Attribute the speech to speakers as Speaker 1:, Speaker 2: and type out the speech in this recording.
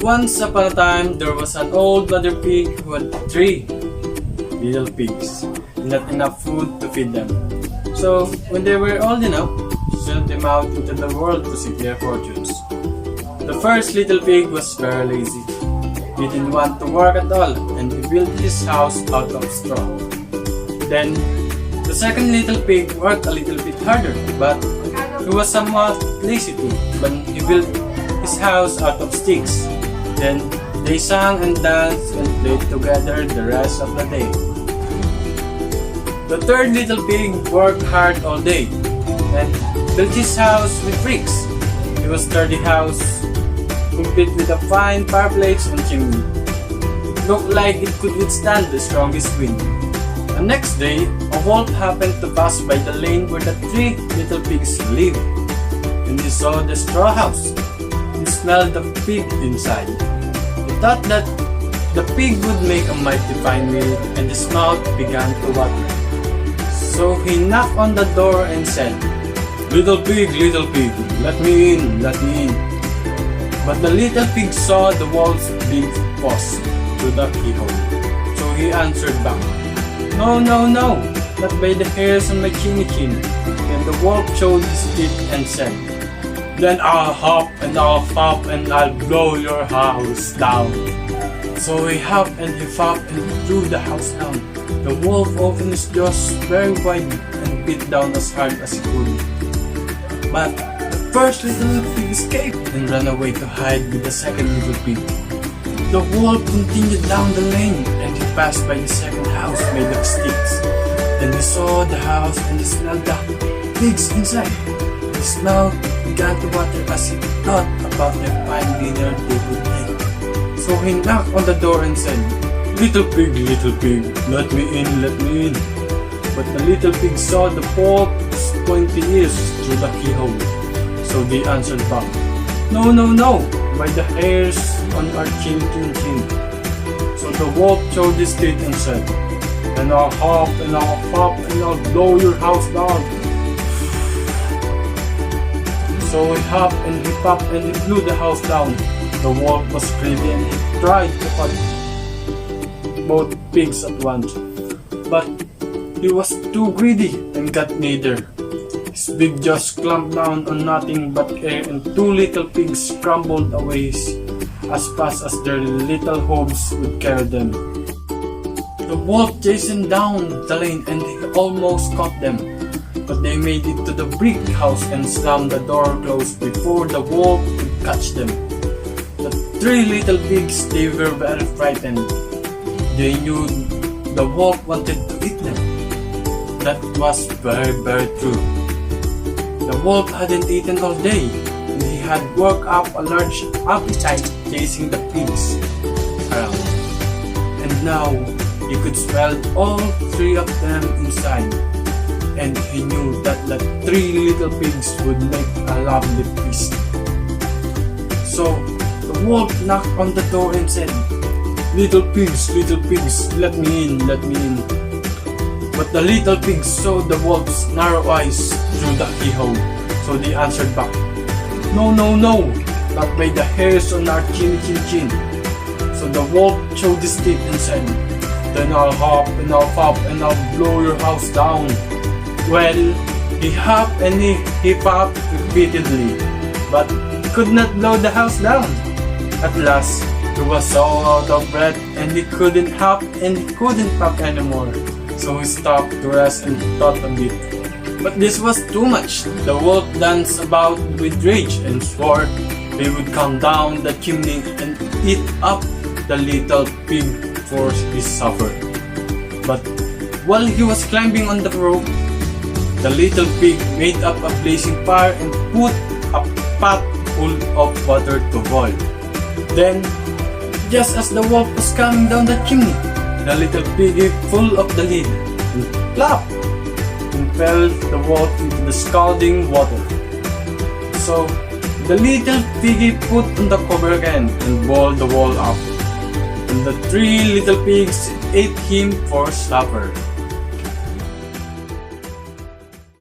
Speaker 1: Once upon a time, there was an old mother pig who had 3 little pigs, not enough food to feed them. So, when they were old enough, she sent them out into the world to seek their fortunes. The first little pig was very lazy. He didn't want to work at all, and he built his house out of straw. Then, the second little pig worked a little bit harder, but he was somewhat lazy too, but he built his house out of sticks. Then, they sang and danced and played together the rest of the day. The third little pig worked hard all day and built his house with bricks. It was a sturdy house, complete with a fine fireplace and chimney. It looked like it could withstand the strongest wind. The next day, a wolf happened to pass by the lane where the 3 little pigs lived, and he saw the straw house. He smelled the pig inside. He thought that the pig would make a mighty fine meal, and his mouth began to water. So he knocked on the door and said, little pig, let me in, let me in." But the little pig saw the wolf's big paws through the keyhole. So he answered back, no, not by the hairs on my chinny chin." And the wolf showed his teeth and said, "Then I'll hop and I'll fop and I'll blow your house down." So he hopped and he fopped and threw the house down. The wolf opened his jaws very wide and bit down as hard as he could. But the first little pig escaped and ran away to hide with the second little pig. The wolf continued down the lane and he passed by the second house made of sticks. Then he saw the house and he smelled the pigs inside. His mouth began to water as he thought about the fine dinner they would make. So he knocked on the door and said, little pig, let me in, let me in." But the little pig saw the wolf's pointy ears through the keyhole. So they answered back, no, by the hairs on our chin. So the wolf showed his teeth and said, "And I'll hop and I'll pop and I'll blow your house down." So he hopped and he popped and he blew the house down. The wolf was greedy and he tried to cut both pigs at once. But he was too greedy and got neither. His big jaws clamped down on nothing but air, and 2 little pigs scrambled away as fast as their little hooves would carry them. The wolf chased them down the lane and he almost caught them. But they made it to the brick house and slammed the door closed before the wolf could catch them. The 3 little pigs, they were very frightened. They knew the wolf wanted to eat them. That was very, very true. The wolf hadn't eaten all day, and he had worked up a large appetite chasing the pigs around. And now he could smell all 3 of them inside, and he knew that the 3 little pigs would make a lovely feast. So the wolf knocked on the door and said, little pigs, let me in, let me in." But the little pigs saw the wolf's narrow eyes through the keyhole, so they answered back, no, not by the hairs on our chin. So the wolf showed his teeth and said, "Then I'll hop and I'll pop and I'll blow your house down." Well, he hopped and he popped repeatedly, but he could not blow the house down. At last, he was so out of breath and he couldn't hop and he couldn't pop anymore. So he stopped to rest and thought a bit. But this was too much. The wolf danced about with rage and swore he would come down the chimney and eat up the little pig for his supper. But while he was climbing on the rope, the little pig made up a blazing fire and put a pot full of water to boil. Then, just as the wolf was coming down the chimney, the little piggy full of the lid and plop and fell the wolf into the scalding water. So the little piggy put on the cover again and boiled the wolf up, and the 3 little pigs ate him for supper.